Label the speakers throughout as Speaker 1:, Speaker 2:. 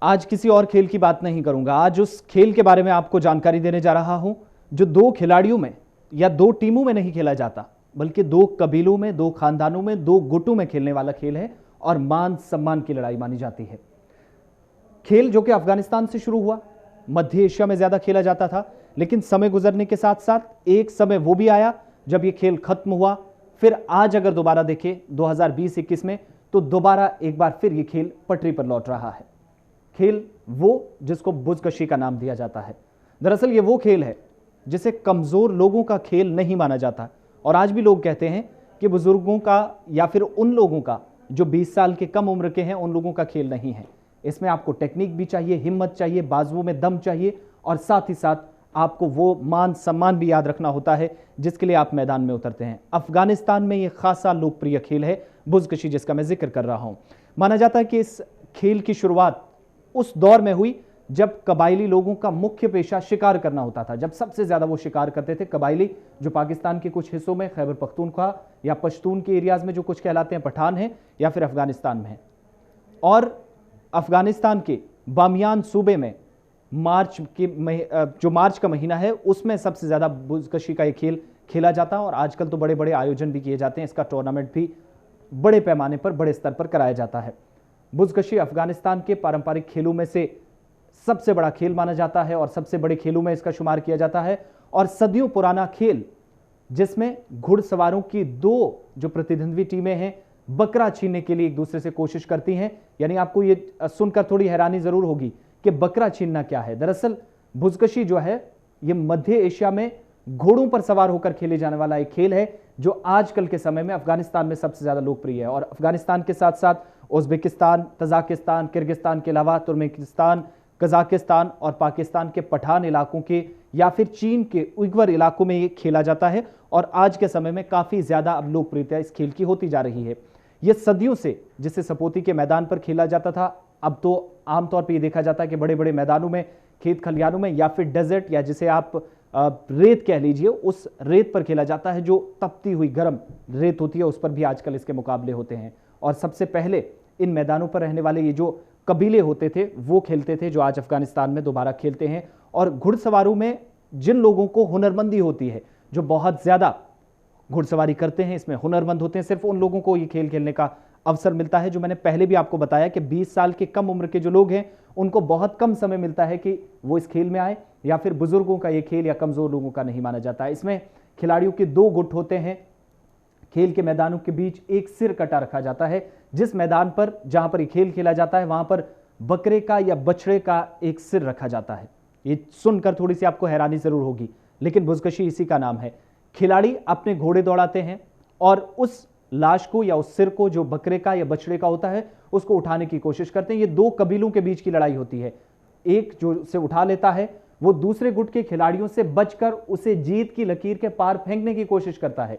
Speaker 1: आज किसी और खेल की बात नहीं करूंगा। आज उस खेल के बारे में आपको जानकारी देने जा रहा हूं जो दो खिलाड़ियों में या दो टीमों में नहीं खेला जाता, बल्कि दो कबीलों में, दो खानदानों में, दो गुटों में खेलने वाला खेल है और मान सम्मान की लड़ाई मानी जाती है। खेल जो कि अफगानिस्तान से शुरू हुआ, मध्य एशिया में ज्यादा खेला जाता था, लेकिन समय गुजरने के साथ साथ एक समय वो भी आया जब ये खेल खत्म हुआ। फिर आज अगर दोबारा देखें 2020-21 में, तो दोबारा एक बार फिर ये खेल पटरी पर लौट रहा है। खेल वो जिसको बुजकशी का नाम दिया जाता है। दरअसल ये वो खेल है जिसे कमजोर लोगों का खेल नहीं माना जाता, और आज भी लोग कहते हैं कि बुजुर्गों का या फिर उन लोगों का जो 20 साल के कम उम्र के हैं, उन लोगों का खेल नहीं है। इसमें आपको टेक्निक भी चाहिए, हिम्मत चाहिए, बाजुओं में दम चाहिए, और साथ ही साथ आपको वो मान सम्मान भी याद रखना होता है जिसके लिए आप मैदान में उतरते हैं। अफगानिस्तान में ये खासा लोकप्रिय खेल है बुजकशी, जिसका मैं जिक्र कर रहा हूं। माना जाता है कि इस खेल की शुरुआत उस दौर में हुई जब कबायली लोगों का मुख्य पेशा शिकार करना होता था। जब सबसे ज्यादा वो शिकार करते थे कबायली, जो पाकिस्तान के कुछ हिस्सों में खैबर पख्तूनख्वा या पश्तून के एरियाज में जो कुछ कहलाते हैं पठान हैं, या फिर अफगानिस्तान में है। और अफगानिस्तान के बामियान सूबे में जो मार्च का महीना है, उसमें सबसे ज्यादा बुजकशी का ये खेल खेला जाता है। और आजकल तो बड़े बड़े आयोजन भी किए जाते हैं, इसका टूर्नामेंट भी बड़े पैमाने पर, बड़े स्तर पर कराया जाता है। बुजकशी अफगानिस्तान के पारंपरिक खेलों में से सबसे बड़ा खेल माना जाता है और सबसे बड़े खेलों में इसका शुमार किया जाता है। और सदियों पुराना खेल जिसमें घुड़सवारों की दो जो प्रतिद्वंद्वी टीमें हैं, बकरा छीनने के लिए एक दूसरे से कोशिश करती हैं। यानी आपको ये सुनकर थोड़ी हैरानी जरूर होगी कि बकरा छीनना क्या है। दरअसल बुजकशी जो है ये मध्य एशिया में घोड़ों पर सवार होकर खेले जाने वाला एक खेल है जो आजकल के समय में अफगानिस्तान में सबसे ज्यादा लोकप्रिय है। और अफगानिस्तान के साथ साथ उज्बेकिस्तान, तजाकिस्तान, किर्गिस्तान के अलावा तुर्कमेनिस्तान, कजाकिस्तान और पाकिस्तान के पठान इलाकों के या फिर चीन के उइगर इलाकों में ये खेला जाता है। और आज के समय में काफी ज्यादा अब लोकप्रियता इस खेल की होती जा रही है। यह सदियों से जिसे सपोती के मैदान पर खेला जाता था, अब तो आमतौर पर यह देखा जाता है कि बड़े बड़े मैदानों में, खेत खलियानों में, या फिर डेजर्ट, या जिसे आप रेत कह लीजिए, उस रेत पर खेला जाता है जो तपती हुई गर्म रेत होती है, उस पर भी आजकल इसके मुकाबले होते हैं। और सबसे पहले इन मैदानों पर रहने वाले ये जो कबीले होते थे वो खेलते थे, जो आज अफगानिस्तान में दोबारा खेलते हैं। और घुड़सवारों में जिन लोगों को हुनरमंदी होती है, जो बहुत ज्यादा घुड़सवारी करते हैं, इसमें हुनरमंद होते हैं, सिर्फ उन लोगों को ये खेल खेलने का अवसर मिलता है। जो मैंने पहले भी आपको बताया कि 20 साल के कम उम्र के जो लोग हैं, उनको बहुत कम समय मिलता है कि वो इस खेल में आए, या फिर बुजुर्गों का ये खेल या कमजोर लोगों का नहीं माना जाता है। इसमें खिलाड़ियों के दो गुट होते हैं। खेल के मैदानों के बीच एक सिर कटा रखा जाता है। जिस मैदान पर, जहां पर ये खेल खेला जाता है, वहां पर बकरे का या बछड़े का एक सिर रखा जाता है। ये सुनकर थोड़ी सी आपको हैरानी जरूर होगी, लेकिन बुजकशी इसी का नाम है। खिलाड़ी अपने घोड़े दौड़ाते हैं और उस लाश को या उस सिर को, जो बकरे का या बछड़े का होता है, उसको उठाने की कोशिश करते हैं। ये दो कबीलों के बीच की लड़ाई होती है। एक जो उसे उठा लेता है वो दूसरे गुट के खिलाड़ियों से बचकर उसे जीत की लकीर के पार फेंकने की कोशिश करता है।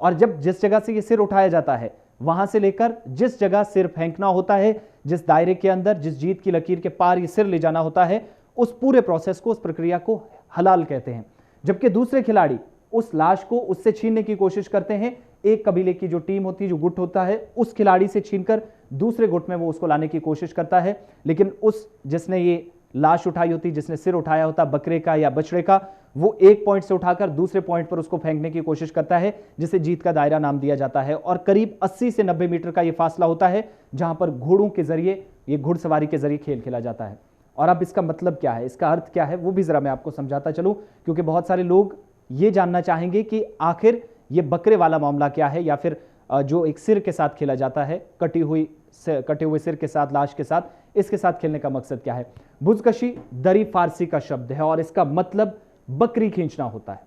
Speaker 1: और जब जिस जगह से ये सिर उठाया जाता है, वहां से लेकर जिस जगह सिर फेंकना होता है, जिस दायरे के अंदर, जिस जीत की लकीर के पार ये सिर ले जाना होता है, उस पूरे प्रोसेस को, उस प्रक्रिया को हलाल कहते हैं। जबकि दूसरे खिलाड़ी उस लाश को उससे छीनने की कोशिश करते हैं। एक कबीले की जो टीम होती है, जो गुट होता है, उस खिलाड़ी से छीनकर दूसरे गुट में वो उसको लाने की कोशिश करता है। लेकिन उस जिसने ये लाश उठाई होती, जिसने सिर उठाया होता बकरे का या बछड़े का, वो एक पॉइंट से उठाकर दूसरे पॉइंट पर उसको फेंकने की कोशिश करता है, जिसे जीत का दायरा नाम दिया जाता है। और करीब 80 से 90 मीटर का ये फासला होता है, जहां पर घोड़ों के जरिए, ये घुड़सवारी के जरिए खेल खेला जाता है। और अब इसका मतलब क्या है, इसका अर्थ क्या है, वो भी जरा मैं आपको समझाता चलूं, क्योंकि बहुत सारे लोग ये जानना चाहेंगे कि आखिर ये बकरे वाला मामला क्या है, या फिर जो एक सिर के साथ खेला जाता है, कटे हुए सिर के साथ, लाश के साथ, इसके साथ खेलने का मकसद क्या है। बुजकशी दरी फारसी का शब्द है और इसका मतलब बकरी खींचना होता है।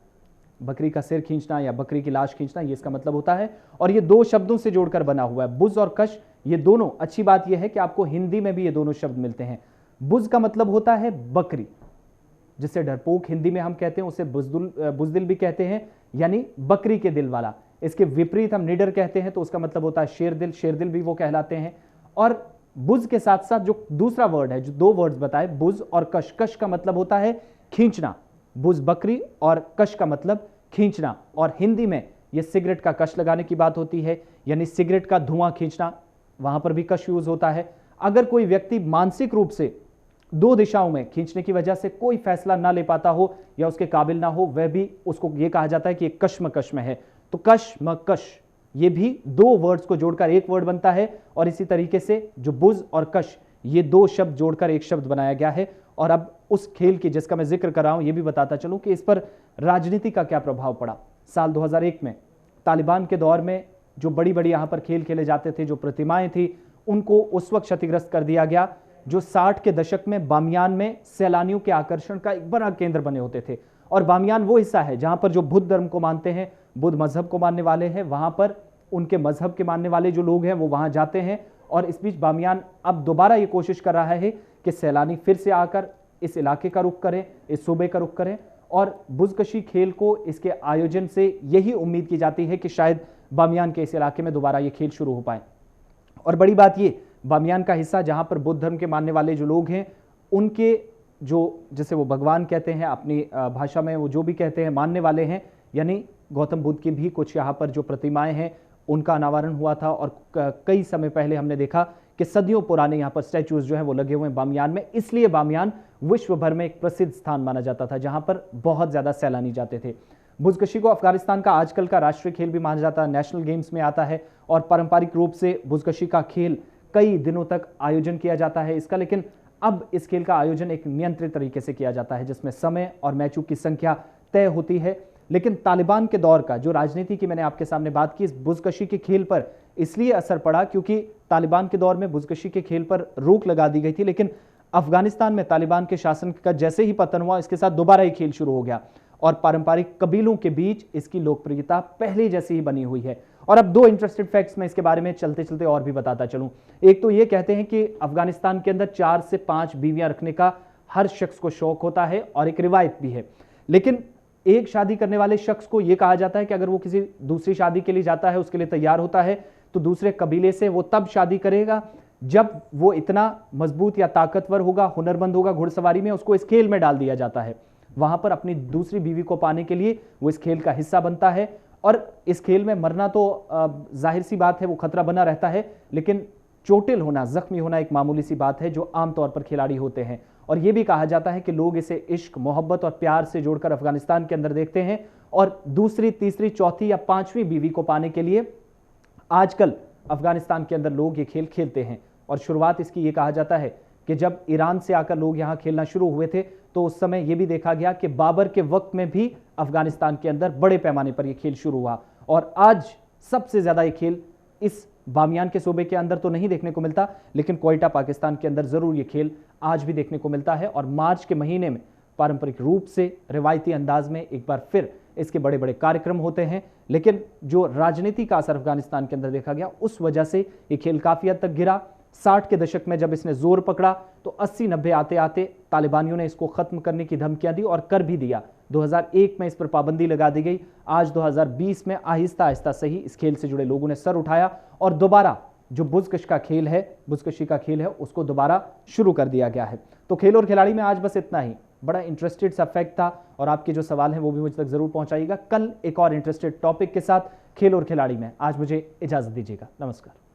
Speaker 1: बकरी का सिर खींचना या बकरी की लाश खींचना, ये इसका मतलब होता है। और ये दो शब्दों से जोड़कर बना हुआ है, बुज और कश। ये दोनों, अच्छी बात यह है कि आपको हिंदी में भी ये दोनों शब्द मिलते हैं। बुज का मतलब होता है बकरी, जिसे डरपोक हिंदी में हम कहते हैं, उसे बुजदिल भी कहते हैं, यानी बकरी के दिल वाला। इसके विपरीत हम निडर कहते हैं, तो उसका मतलब होता है शेरदिल, शेरदिल भी वो कहलाते हैं। और बुज के साथ साथ जो दूसरा वर्ड है, जो दो वर्ड्स बताए, बुज और कश, कश का मतलब होता है खींचना। बुज बकरी और कश का मतलब खींचना। और हिंदी में यह सिगरेट का कश लगाने की बात होती है, यानी सिगरेट का धुआं खींचना, वहां पर भी कश यूज होता है। अगर कोई व्यक्ति मानसिक रूप से दो दिशाओं में खींचने की वजह से कोई फैसला ना ले पाता हो या उसके काबिल ना हो, वह भी उसको यह कहा जाता है कि एक कश्मकश में है। तो कश्मकश, ये भी दो वर्ड्स को जोड़कर एक वर्ड बनता है, और इसी तरीके से जो बुज और कश, ये दो शब्द जोड़कर एक शब्द बनाया गया है। और अब उस खेल की जिसका मैं जिक्र कर रहा हूं, यह भी बताता चलूं कि इस पर राजनीति का क्या प्रभाव पड़ा। साल 2001 में तालिबान के दौर में जो बड़ी बड़ी यहां पर खेल खेले जाते थे, जो प्रतिमाएं थी, उनको उस वक्त क्षतिग्रस्त कर दिया गया जो 60 के दशक में बामियान में सैलानियों के आकर्षण का एक बड़ा केंद्र बने होते थे। और बामियान वो हिस्सा है जहां पर जो बुद्ध धर्म को मानते हैं, बुद्ध मजहब को मानने वाले हैं, वहां पर उनके मजहब के मानने वाले जो लोग हैं वो वहां जाते हैं। और इस बीच बामियान अब दोबारा ये कोशिश कर रहा है कि सैलानी फिर से आकर इस इलाके का रुख करें, इस सूबे का रुख करें। और बुजकशी खेल को, इसके आयोजन से यही उम्मीद की जाती है कि शायद बामियान के इस इलाके में दोबारा ये खेल शुरू हो पाए। और बड़ी बात ये, बामियान का हिस्सा जहां पर बुद्ध धर्म के मानने वाले जो लोग हैं, उनके जो, जैसे वो भगवान कहते हैं अपनी भाषा में, वो जो भी कहते हैं मानने वाले हैं, यानी गौतम बुद्ध की भी कुछ यहाँ पर जो प्रतिमाएं हैं उनका अनावरण हुआ था। और कई समय पहले हमने देखा कि सदियों पुराने यहाँ पर स्टैचूज जो हैं वो लगे हुए हैं बामियान में। इसलिए बामियान विश्व भर में एक प्रसिद्ध स्थान माना जाता था जहां पर बहुत ज्यादा सैलानी जाते थे। बुजकशी को अफगानिस्तान का आजकल का राष्ट्रीय खेल भी माना जाता है, नेशनल गेम्स में आता है। और पारंपरिक रूप से बुजकशी का खेल कई दिनों तक आयोजन किया जाता है इसका, लेकिन अब इस खेल का आयोजन एक नियंत्रित तरीके से किया जाता है जिसमें समय और मैचों की संख्या तय होती है। लेकिन तालिबान के दौर का जो राजनीति की मैंने आपके सामने बात की, इस बुजकशी के खेल पर इसलिए असर पड़ा क्योंकि तालिबान के दौर में बुजकशी के खेल पर रोक लगा दी गई थी, लेकिन अफगानिस्तान में तालिबान के शासन का जैसे ही पतन हुआ, इसके साथ दोबारा ये खेल शुरू हो गया और पारंपरिक कबीलों के बीच इसकी लोकप्रियता पहले जैसी ही बनी हुई है। और अब दो इंटरेस्टेड फैक्ट्स मैं इसके बारे में चलते चलते और भी बताता चलूं। एक तो ये कहते हैं कि अफगानिस्तान के अंदर 4 से 5 बीवियां रखने का हर शख्स को शौक होता है और एक रिवायत भी है। लेकिन एक शादी करने वाले शख्स को यह कहा जाता है कि अगर वो किसी दूसरी शादी के लिए जाता है, उसके लिए तैयार होता है, तो दूसरे कबीले से वो तब शादी करेगा जब वो इतना मजबूत या ताकतवर होगा, हुनरमंद होगा घुड़सवारी में, उसको इस खेल में डाल दिया जाता है। वहां पर अपनी दूसरी बीवी को पाने के लिए वो इस खेल का हिस्सा बनता है। और इस खेल में मरना तो जाहिर सी बात है, वो खतरा बना रहता है, लेकिन चोटिल होना, जख्मी होना एक मामूली सी बात है जो आमतौर पर खिलाड़ी होते हैं। और यह भी कहा जाता है कि लोग इसे इश्क, मोहब्बत और प्यार से जोड़कर अफगानिस्तान के अंदर देखते हैं और दूसरी, तीसरी, चौथी या पांचवी बीवी को पाने के लिए आजकल अफगानिस्तान के अंदर लोग ये खेल खेलते हैं। और शुरुआत इसकी ये कहा जाता है कि जब ईरान से आकर लोग यहां खेलना शुरू हुए थे तो उस समय यह भी देखा गया कि बाबर के वक्त में भी अफगानिस्तान के अंदर बड़े पैमाने पर यह खेल शुरू हुआ। और आज सबसे ज्यादा यह खेल इस बामियान के सूबे के अंदर तो नहीं देखने को मिलता, लेकिन क्वेटा पाकिस्तान के अंदर जरूर यह खेल आज भी देखने को मिलता है। और मार्च के महीने में पारंपरिक रूप से रिवायती अंदाज में एक बार फिर इसके बड़े बड़े कार्यक्रम होते हैं। लेकिन जो राजनीति का असर अफगानिस्तान के अंदर देखा गया, उस वजह से यह खेल काफी हद तक गिरा। 60 के दशक में जब इसने जोर पकड़ा तो 80-90 आते आते तालिबानियों ने इसको खत्म करने की धमकियां दी और कर भी दिया। 2001 में इस पर पाबंदी लगा दी गई। आज 2020 में आहिस्ता आहिस्ता सही इस खेल से जुड़े लोगों ने सर उठाया और दोबारा जो बुजकश का खेल है, बुजकशी का खेल है, उसको दोबारा शुरू कर दिया गया है। तो खेल और खिलाड़ी में आज बस इतना ही। बड़ा इंटरेस्टेड सा फैक्ट था और आपके जो सवाल हैं वो भी मुझ तक जरूर पहुंचाइएगा। कल एक और इंटरेस्टेड टॉपिक के साथ खेल और खिलाड़ी में। आज मुझे इजाजत दीजिएगा। नमस्कार।